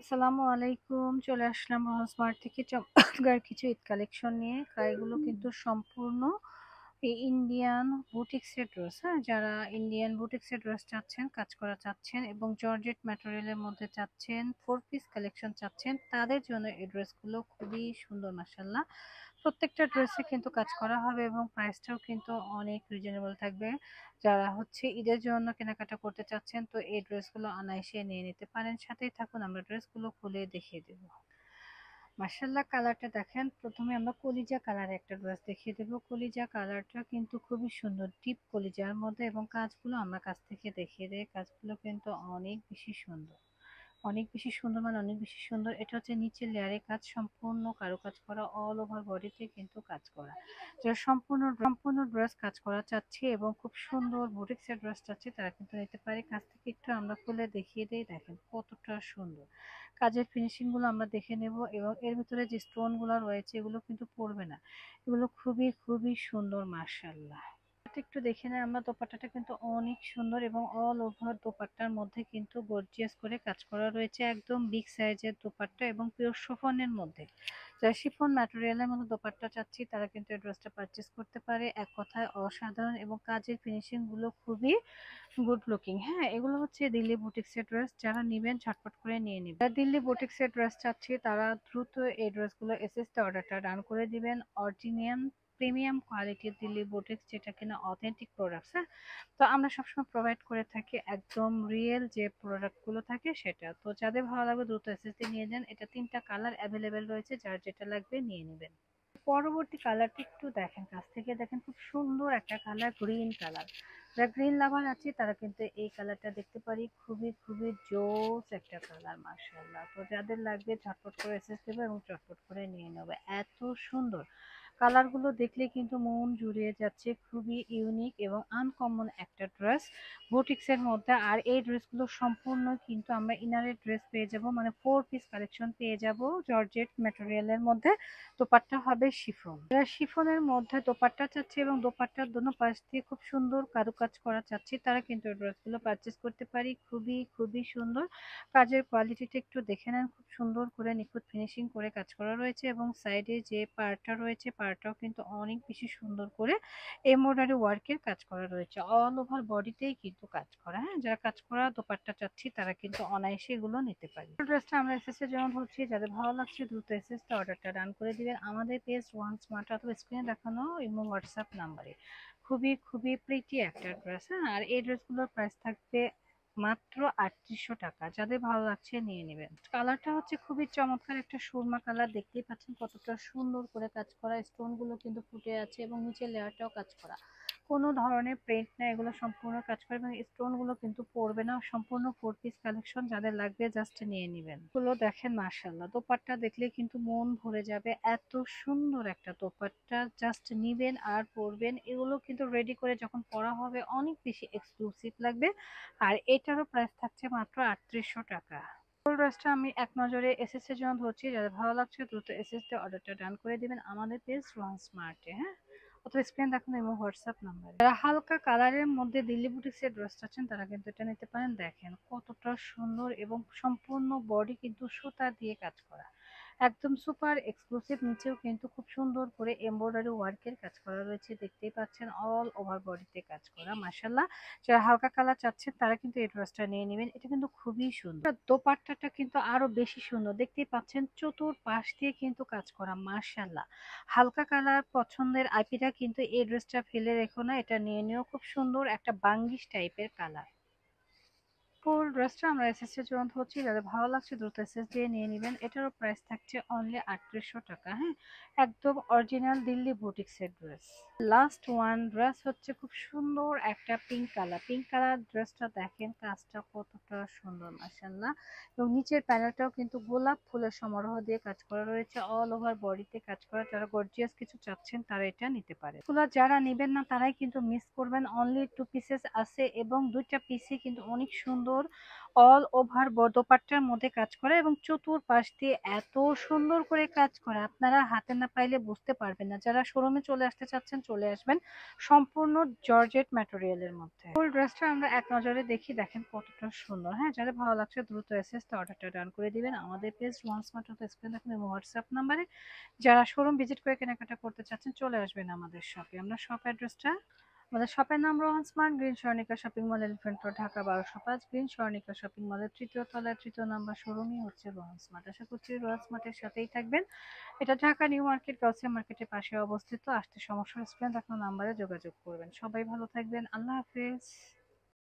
আসসালামু আলাইকুম। চলে আসলাম স্মার্ট থেকে চমৎকার কিছু ঈদ কালেকশন নিয়ে। এগুলো কিন্তু সম্পূর্ণ ইন্ডিয়ান বুটিক্সের ড্রেস। হ্যাঁ, যারা ইন্ডিয়ান বুটিক্সের ড্রেস চাচ্ছেন, কাজ করা চাচ্ছেন এবং জর্জেট ম্যাটেরিয়ালের মধ্যে চাচ্ছেন, 4 পিস কালেকশন চাচ্ছেন, তাদের জন্য এই ড্রেসগুলো খুবই সুন্দর মাশাআল্লাহ। প্রত্যেকটা ড্রেসে কিন্তু কাজ করা হবে এবং প্রাইসটাও কিন্তু অনেক রিজনেবল থাকবে। যারা ঈদের জন্য কেনাকাটা করতে চাচ্ছেন, তো এই ড্রেসগুলো অনায়াসে নিয়ে নিতে পারেন। সাথেই থাকুন, আমরা ড্রেসগুলো খুলে দেখিয়ে দেব। মার্শাল্লাহ, কালারটা দেখেন। প্রথমে আমরা কলিজা কালার একটা ড্রেস দেখিয়ে দেবো। কলিজা কালারটা কিন্তু খুবই সুন্দর, ডিপ কলিজার মধ্যে, এবং কাজগুলো আমরা কাছ থেকে দেখিয়ে দেই। কাজগুলো কিন্তু অনেক বেশি সুন্দর, অনেক বেশি সুন্দর, মানে অনেক বেশি সুন্দর। এটা হচ্ছে নিচের লেয়ারে কাজ, সম্পূর্ণ কারুকাজ করা, অল ওভার বডিতে কিন্তু কাজ করা। যারা সম্পূর্ণ সম্পূর্ণ ড্রেস কাজ করা চাচ্ছে এবং খুব সুন্দর বুটিক্সের ড্রেস চাচ্ছে, তারা কিন্তু নিতে পারে। কাছ থেকে একটু আমরা খুলে দেখিয়ে দিই, দেখেন কতটা সুন্দর কাজের ফিনিশিং গুলো আমরা দেখে নেব। এবং এর ভিতরে যে স্টোন গুলো রয়েছে, এগুলো কিন্তু পড়বে না, এগুলো খুবই খুবই সুন্দর মাশাআল্লাহ। একটু দেখে নেই আমরা। দোপাট্টাটা কিন্তু অনেক সুন্দর এবং অল ওভার দোপাট্টার মধ্যে কিন্তু গর্জিয়াস করে কাজ করা রয়েছে। একদম বিগ সাইজের দোপাট্টা এবং পিওর শিফনের মধ্যে। যারা শিফন ম্যাটেরিয়ালের মধ্যে দোপাট্টা চাচ্ছি, তারা কিন্তু এই ড্রেসটা পারচেস করতে পারে। এক কথায় অসাধারণ, এবং কাজের ফিনিশিং গুলো খুবই গুড লুকিং। হ্যাঁ, এগুলো হচ্ছে দিল্লি বুটিক্সের ড্রেস। যারা নিবেন ঝটপট করে নিয়ে নিবেন। যারা দিল্লি বুটিক্সের ড্রেস চাচ্ছি, তারা দ্রুত এই ড্রেসগুলো এসএসতে অর্ডারটা ডান করে দিবেন। অরিজিনাল প্রিমিয়াম কোয়ালিটির দিল্লি বুটিক্স, যেটা কিনা অথেন্টিক প্রোডাক্টস। হ্যাঁ, তো আমরা সবসময় প্রোভাইড করে থাকি একদম রিয়েল যে প্রোডাক্টগুলো থাকে সেটা। তো যাদের ভালো লাগবে দ্রুত এসএসতে নিয়ে যান। এটা 3টা কালার অ্যাভেলেবেল রয়েছে, যার যেটা লাগবে নিয়ে নেবেন। পরবর্তী কালারটি একটু দেখেন, কাছ থেকে দেখেন, খুব সুন্দর একটা কালার, গ্রিন কালার। যারা গ্রিন লাভার আছে, তারা কিন্তু এই কালারটা দেখতে পারি, খুবই খুবই জোস একটা কালার মাশাআল্লাহ। তো যাদের লাগবে ঝটপট করে এসএস দেবে এবং চটপট করে নিয়ে নেবে। এত সুন্দর কালারগুলো দেখলে কিন্তু মন জুড়িয়ে যাচ্ছে। খুবই ইউনিক এবং আনকমন একটা ড্রেস বুটিক্সের মধ্যে। আর এই ড্রেসগুলো সম্পূর্ণ কিন্তু আমরা ইনারের ড্রেস পেয়ে যাব, মানে 4 পিস কালেকশন পেয়ে যাব জর্জেট ম্যাটেরিয়ালের মধ্যে। দোপাট্টা হবে শিফন। যারা শিফনের মধ্যে দোপাট্টা চাচ্ছে এবং দোপাট্টার দোনো পাশ দিয়ে খুব সুন্দর কারুকাজ করা চাচ্ছে, তারা কিন্তু এই ড্রেসগুলো পারচেস করতে পারি। খুবই খুবই সুন্দর। কাজের কোয়ালিটিটা একটু দেখে নেন, খুব সুন্দর করে নিখুঁত ফিনিশিং করে কাজ করা রয়েছে এবং সাইডে যে পার্টটা রয়েছে, পার্টটাও কিন্তু অনেক বেশি সুন্দর করে এমব্রয়ডারি ওয়ার্কের কাজ করা রয়েছে। অল ওভার বডিতেই কিন্তু কাজ করা। হ্যাঁ, যারা কাজ করা দোপাট্টা চাচ্ছি, তারা কিন্তু অনায়াসে এগুলো নিতে পারে। ড্রেসটা আমরা এসএস এর জন্য ধরছি। যাদের ভালো লাগছে দ্রুত এসএস তে অর্ডারটা ডান করে দিবেন আমাদের পেজ ওয়ান স্মার্ট অথবা স্ক্রিনে দেখানো ইমো হোয়াটসঅ্যাপ নাম্বারে। খুবই খুবই প্রিটি একটা ড্রেস। হ্যাঁ, আর এই ড্রেসগুলোর প্রাইস থাকবে মাত্র 3800 টাকা। যাদের ভালো লাগছে নিয়ে নেবেন। কালারটা হচ্ছে খুবই চমৎকার একটা সুরমা কালার। দেখতেই পাচ্ছেন কতটা সুন্দর করে কাজ করা, স্টোন গুলো কিন্তু ফুটে আছে এবং নিচের লেয়ারটাও কাজ করা। কোনো ধরনের প্রিন্ট না, এগুলো সম্পূর্ণ কাজ করে এবং স্টোন গুলো কিন্তু পড়বে না। সম্পূর্ণ 4 পিস কালেকশন, যাদের লাগবে জাস্ট নিয়ে নেবেন। গুলো দেখেন মাশাআল্লাহ, দোপাট্টা দেখলে কিন্তু মন ভরে যাবে। এত সুন্দর একটা দোপাট্টা, জাস্ট নিবেন আর পরবেন। এগুলো কিন্তু রেডি করে যখন পরা হবে অনেক বেশি এক্সক্লুসিভ লাগবে। আর এটারও প্রাইস থাকছে মাত্র 3800 টাকা। ফুল ড্রেসটা আমি এক নজরে এসএস এর জন্য ধরছি। যাদের ভালো লাগছে দ্রুত এসএস তে অর্ডারটা ডান করে দিবেন আমাদের পেজ ওয়ান স্মার্টে। হ্যাঁ, অথবা স্ক্রিন দেখানো এবং হোয়াটসঅ্যাপ নাম্বার। যারা হালকা কালারের মধ্যে দিল্লি বুটিক্সের ড্রেস চাচ্ছেন, তারা কিন্তু এটা নিতে পারেন। দেখেন কতটা সুন্দর এবং সম্পূর্ণ বডি কিন্তু সুতা দিয়ে কাজ করা, একদম সুপার এক্সক্লুসিভ। নিচেও কিন্তু খুব সুন্দর করে এমব্রয়ডারি ওয়ার্কের কাজ করা রয়েছে, দেখতেই পাচ্ছেন অল ওভার বডিতে কাজ করা মাশাআল্লাহ। যারা হালকা কালার চাচ্ছেন, তারা কিন্তু এই ড্রেসটা নিয়ে নেবেন। এটা কিন্তু খুবই সুন্দর। দোপাট্টাটা কিন্তু আরো বেশি সুন্দর, দেখতেই পাচ্ছেন চতুর্পাশ দিয়ে কিন্তু কাজ করা মাশাআল্লাহ। হালকা কালার পছন্দের আইপিরা কিন্তু এই ড্রেসটা ফেলে রেখো না, এটা নিয়ে নিও। খুব সুন্দর একটা বাঙ্গিশ টাইপের কালার। ফুল ড্রেসটা আমরা এসএস এর জন্য হচ্ছি। যাদের ভালো লাগছে দ্রুত এসএস দিয়ে নিয়ে নেবেন। এটারও প্রাইস থাকছে অনলি 3800 টাকা। হ্যাঁ, একদম অরিজিনাল দিল্লি বুটিক্সের ড্রেস। লাস্ট ওয়ান ড্রেস হচ্ছে খুব সুন্দর একটা পিঙ্ক কালার। পিঙ্ক কালার ড্রেসটা দেখেন কাজটা কতটা সুন্দর মাশাআল্লাহ। এবং নিচের প্যানেলটাও কিন্তু গোলাপ ফুলের সমারোহ দিয়ে কাজ করা রয়েছে, অল ওভার বডিতে কাজ করা। যারা গর্জিয়াস কিছু চাচ্ছেন, তারা এটা নিতে পারে। এগুলো যারা নেবেন না, তারাই কিন্তু মিস করবেন। অনলি 2 পিসেস আছে এবং 2টা পিসই কিন্তু অনেক সুন্দর অল ওভার দোপাট্টার মধ্যে কাজ করা এবং চতুর্পাশ দিয়ে এত সুন্দর করে কাজ করা, আপনারা হাতে না পাইলে বুঝতে পারবেন না। যারা শোরুমে চলে আসতে চাচ্ছেন চলে আসবেন, সম্পূর্ণ জর্জেট ম্যাটেরিয়ালের মধ্যে। ফুল ড্রেসটা আমরা এক নজরে দেখি, দেখেন কতটা সুন্দর। হ্যাঁ, যাদের ভালো লাগছে দ্রুত এসএস অর্ডারটা ডান করে দিবেন। আমাদের পেজ ওয়ান্স মার্ট স্ক্রিন দেখেন এবং হোয়াটসঅ্যাপ নাম্বারে যারা শোরুম ভিজিট করে কেনাকাটা করতে চাচ্ছেন চলে আসবেন আমাদের শপে। আমরা শপ অ্যাড্রেসটা, আমাদের শপের নাম Rohan smart, green Swarnika shopping mall, elephant road, Dhaka 1205। Green Swarnika shopping মলের 3য় তলায় 3য় নাম্বার শোরুমই হচ্ছে রোহান স্মার্ট। আশা করছি রোহান স্মার্টের সাথেই থাকবেন। এটা ঢাকা নিউ মার্কেট, গাউসিয়া মার্কেটের পাশে অবস্থিত। আসতে সমস্যা স্ক্রিনে দেখানো নাম্বারে যোগাযোগ করবেন। সবাই ভালো থাকবেন, আল্লাহ হাফেজ।